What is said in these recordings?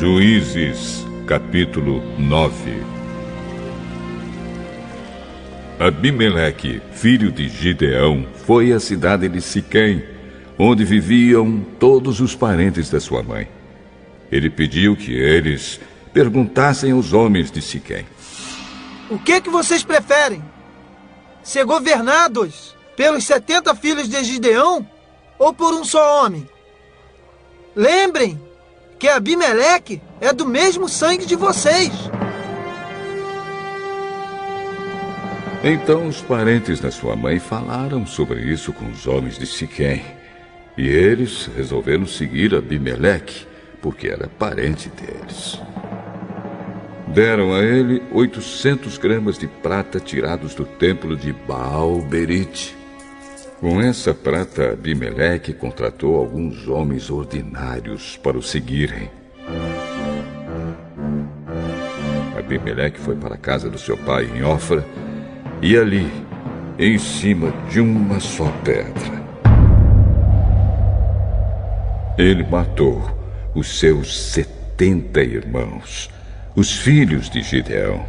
Juízes, capítulo 9. Abimeleque, filho de Gideão, foi à cidade de Siquém, onde viviam todos os parentes da sua mãe. Ele pediu que eles perguntassem aos homens de Siquém: o que vocês preferem? Ser governados pelos 70 filhos de Gideão ou por um só homem? Lembrem que Abimeleque é do mesmo sangue de vocês. Então os parentes da sua mãe falaram sobre isso com os homens de Siquém, e eles resolveram seguir Abimeleque, porque era parente deles. Deram a ele 800 gramas de prata tirados do templo de Baal-Berite. Com essa prata, Abimeleque contratou alguns homens ordinários para o seguirem. Abimeleque foi para a casa do seu pai em Ofra, e ali, em cima de uma só pedra, ele matou os seus 70 irmãos, os filhos de Gideão.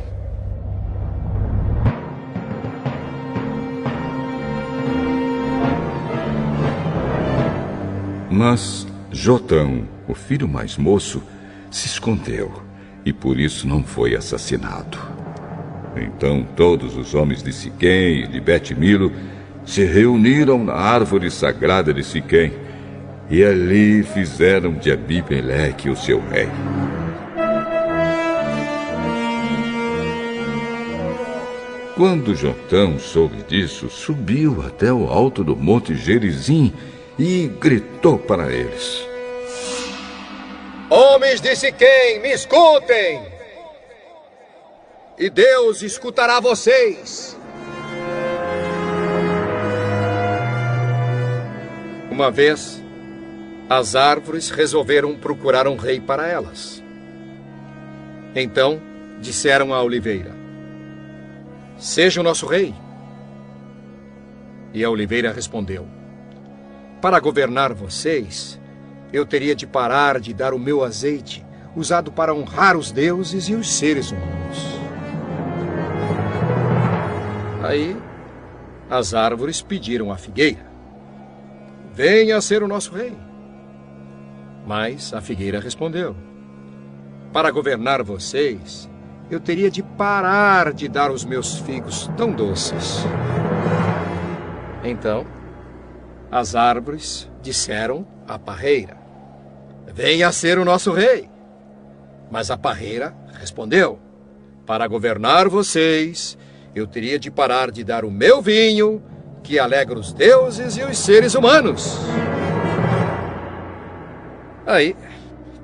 Mas Jotão, o filho mais moço, se escondeu e por isso não foi assassinado. Então todos os homens de Siquém e de Bet-Milo se reuniram na árvore sagrada de Siquém e ali fizeram de Abimeleque o seu rei. Quando Jotão soube disso, subiu até o alto do monte Gerizim e gritou para eles: homens de Siquém, me escutem! E Deus escutará vocês. Uma vez, as árvores resolveram procurar um rei para elas. Então, disseram à oliveira: seja o nosso rei. E a oliveira respondeu: para governar vocês, eu teria de parar de dar o meu azeite, usado para honrar os deuses e os seres humanos. Aí, as árvores pediram à figueira: venha ser o nosso rei. Mas a figueira respondeu: para governar vocês, eu teria de parar de dar os meus figos tão doces. Então, as árvores disseram à parreira: venha ser o nosso rei. Mas a parreira respondeu: para governar vocês, eu teria de parar de dar o meu vinho, que alegra os deuses e os seres humanos. Aí,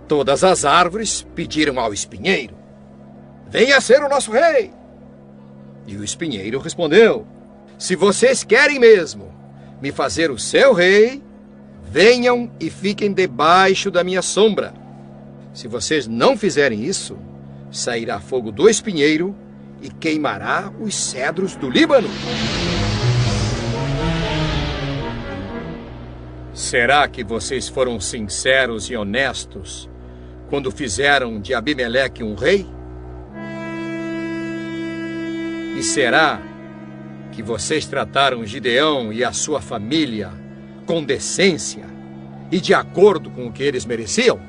todas as árvores pediram ao espinheiro: venha ser o nosso rei. E o espinheiro respondeu: se vocês querem mesmo me fazer o seu rei, venham e fiquem debaixo da minha sombra. Se vocês não fizerem isso, sairá fogo do espinheiro e queimará os cedros do Líbano. Será que vocês foram sinceros e honestos quando fizeram de Abimeleque um rei? E será que vocês trataram Gideão e a sua família com decência e de acordo com o que eles mereciam?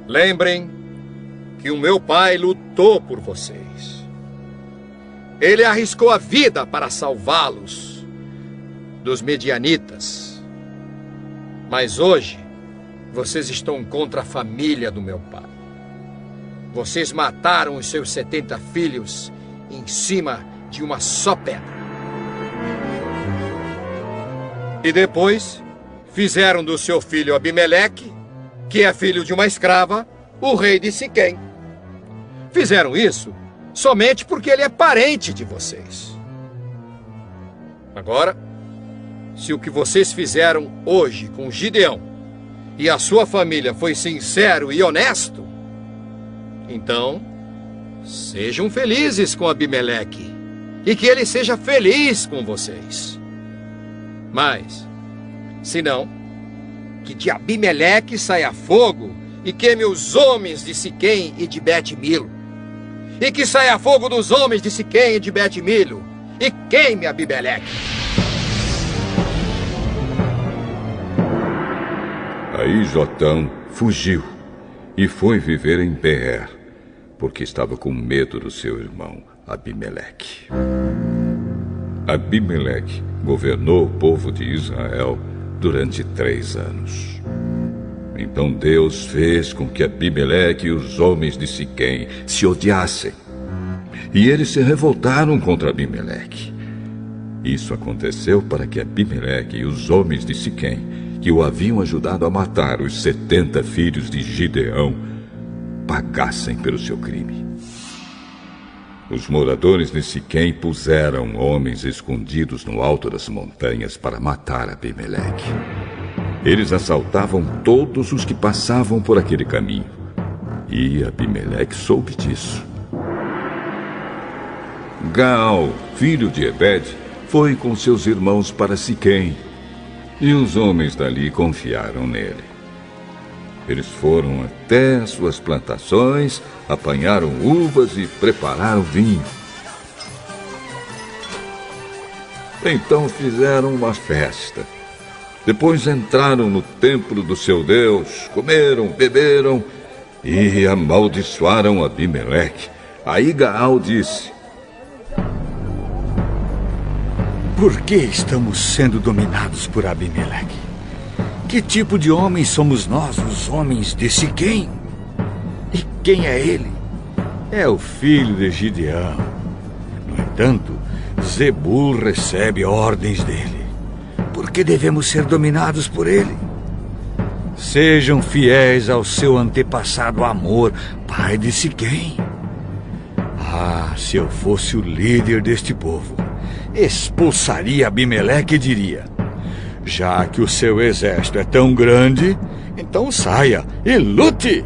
Lembrem que o meu pai lutou por vocês. Ele arriscou a vida para salvá-los dos medianitas. Mas hoje, vocês estão contra a família do meu pai. Vocês mataram os seus 70 filhos em cima de uma só pedra. E depois, fizeram do seu filho Abimeleque, que é filho de uma escrava, o rei de Siquém. Fizeram isso somente porque ele é parente de vocês. Agora, se o que vocês fizeram hoje com Gideão e a sua família foi sincero e honesto, então sejam felizes com Abimeleque e que ele seja feliz com vocês. Mas, se não, que de Abimeleque saia fogo e queime os homens de Siquém e de Bet-Milo. E que saia fogo dos homens de Siquém e de Bet-Milo, e queime Abimeleque. Aí Jotão fugiu e foi viver em Beer, porque estava com medo do seu irmão Abimeleque. Abimeleque governou o povo de Israel durante 3 anos. Então Deus fez com que Abimeleque e os homens de Siquém se odiassem. E eles se revoltaram contra Abimeleque. Isso aconteceu para que Abimeleque e os homens de Siquém, que o haviam ajudado a matar os 70 filhos de Gideão, pagassem pelo seu crime. Os moradores de Siquém puseram homens escondidos no alto das montanhas para matar Abimeleque. Eles assaltavam todos os que passavam por aquele caminho. E Abimeleque soube disso. Gaal, filho de Ebed, foi com seus irmãos para Siquém. E os homens dali confiaram nele. Eles foram até as suas plantações, apanharam uvas e prepararam vinho. Então fizeram uma festa. Depois entraram no templo do seu Deus, comeram, beberam e amaldiçoaram Abimeleque. Aí Gaal disse: Por que estamos sendo dominados por Abimeleque? Que tipo de homens somos nós, os homens de Siquém? E quem é ele? É o filho de Gideão. No entanto, Zebul recebe ordens dele. Por que devemos ser dominados por ele? Sejam fiéis ao seu antepassado Amor, pai de Siquém. Ah, se eu fosse o líder deste povo, expulsaria Abimeleque e diria: já que o seu exército é tão grande, então saia e lute!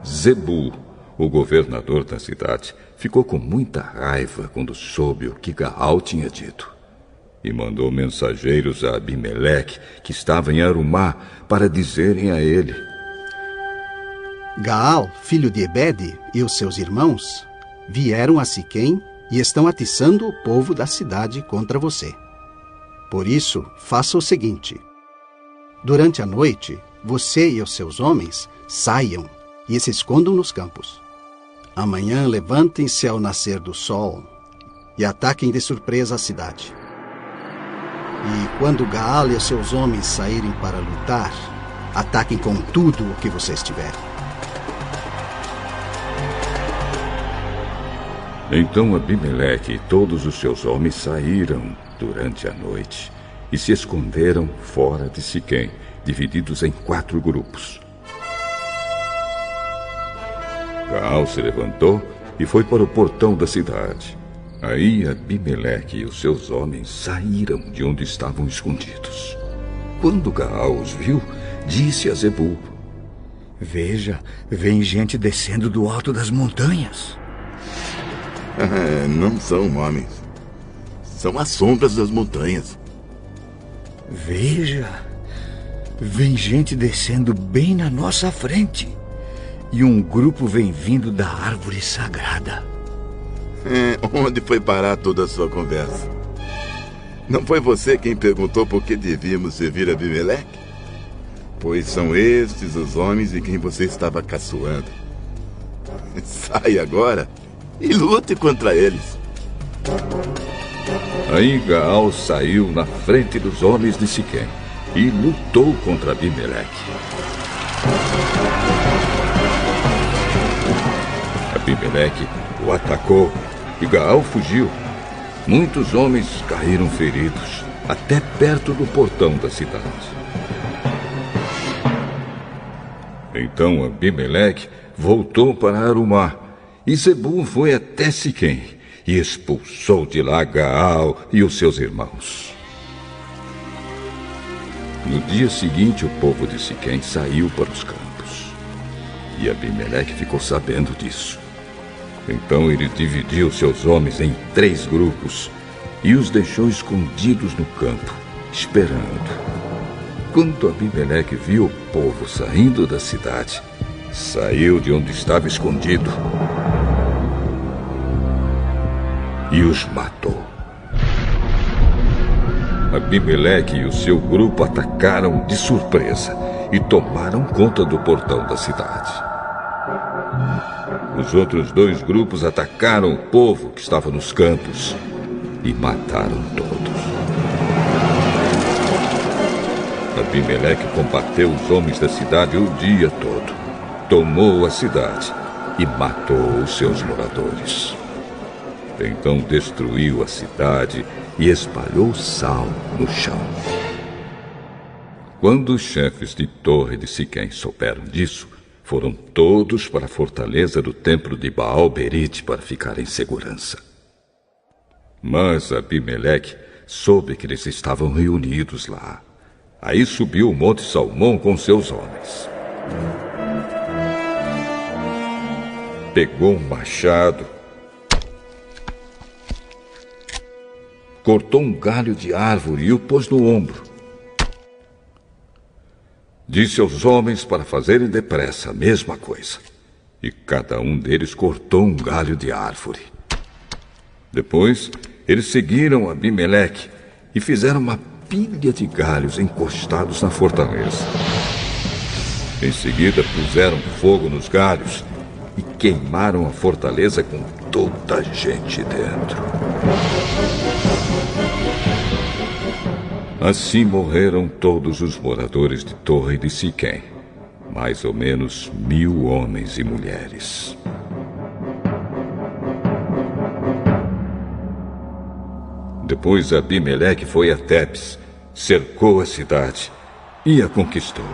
Zebul, o governador da cidade, ficou com muita raiva quando soube o que Gaal tinha dito. E mandou mensageiros a Abimeleque, que estava em Arumá, para dizerem a ele: Gaal, filho de Ebed, e os seus irmãos vieram a Siquém e estão atiçando o povo da cidade contra você. Por isso, faça o seguinte: durante a noite, você e os seus homens saiam e se escondam nos campos. Amanhã levantem-se ao nascer do sol e ataquem de surpresa a cidade. E quando Gaal e os seus homens saírem para lutar, ataquem com tudo o que vocês tiverem. Então Abimeleque e todos os seus homens saíram durante a noite e se esconderam fora de Siquém, divididos em 4 grupos. Gaal se levantou e foi para o portão da cidade. Aí Abimeleque e os seus homens saíram de onde estavam escondidos. Quando Gaal os viu, disse a Zebul: Veja, vem gente descendo do alto das montanhas. Não são homens. São as sombras das montanhas. Veja, vem gente descendo bem na nossa frente. E um grupo vem vindo da árvore sagrada. Onde foi parar toda a sua conversa? Não foi você quem perguntou por que devíamos servir Abimeleque? Pois são estes os homens de quem você estava caçoando. Saia agora e lute contra eles. Aí Gaal saiu na frente dos homens de Siquém e lutou contra Abimeleque. Abimeleque o atacou e Gaal fugiu. Muitos homens caíram feridos, até perto do portão da cidade. Então Abimeleque voltou para Arumá, e Zebul foi até Siquém e expulsou de lá Gaal e os seus irmãos. No dia seguinte, o povo de Siquém saiu para os campos. E Abimeleque ficou sabendo disso. Então ele dividiu seus homens em 3 grupos e os deixou escondidos no campo, esperando. Quando Abimeleque viu o povo saindo da cidade, saiu de onde estava escondido e os matou. Abimeleque e o seu grupo atacaram de surpresa e tomaram conta do portão da cidade. Os outros 2 grupos atacaram o povo que estava nos campos e mataram todos. Abimeleque combateu os homens da cidade o dia todo, tomou a cidade e matou os seus moradores. Então destruiu a cidade e espalhou sal no chão. Quando os chefes de torre de Siquém souberam disso, foram todos para a fortaleza do templo de Baal-Berite para ficar em segurança. Mas Abimeleque soube que eles estavam reunidos lá. Aí subiu o Monte Salmão com seus homens. Pegou um machado, cortou um galho de árvore e o pôs no ombro. Disse aos homens para fazerem depressa a mesma coisa. E cada um deles cortou um galho de árvore. Depois, eles seguiram Abimeleque e fizeram uma pilha de galhos encostados na fortaleza. Em seguida, puseram fogo nos galhos e queimaram a fortaleza com toda a gente dentro. Assim morreram todos os moradores de Torre de Siquém, mais ou menos 1000 homens e mulheres. Depois Abimeleque foi a Tebes, cercou a cidade e a conquistou.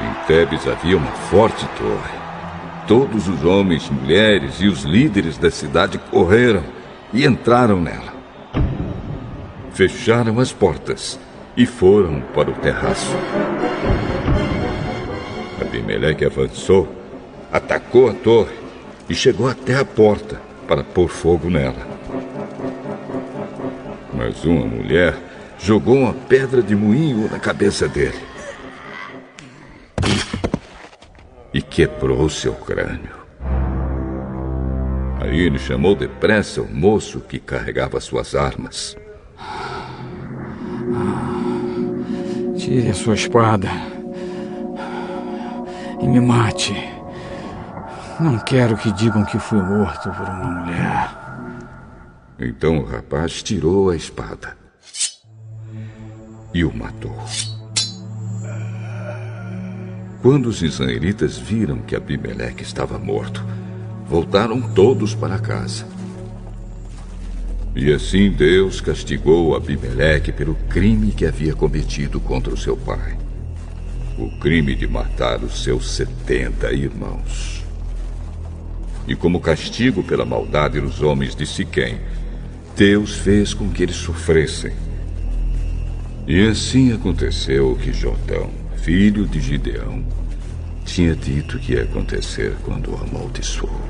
Em Tebes havia uma forte torre. Todos os homens, mulheres e os líderes da cidade correram e entraram nela. Fecharam as portas e foram para o terraço. Abimeleque avançou, atacou a torre e chegou até a porta para pôr fogo nela. Mas uma mulher jogou uma pedra de moinho na cabeça dele e quebrou seu crânio. Aí ele chamou depressa o moço que carregava suas armas. Tire a sua espada e me mate. Não quero que digam que fui morto por uma mulher. Então o rapaz tirou a espada e o matou. Quando os israelitas viram que Abimeleque estava morto, voltaram todos para casa. E assim Deus castigou Abimeleque pelo crime que havia cometido contra o seu pai. O crime de matar os seus 70 irmãos. E como castigo pela maldade dos homens de Siquém, Deus fez com que eles sofressem. E assim aconteceu o que Jotão, filho de Gideão, tinha dito que ia acontecer quando o amaldiçoou.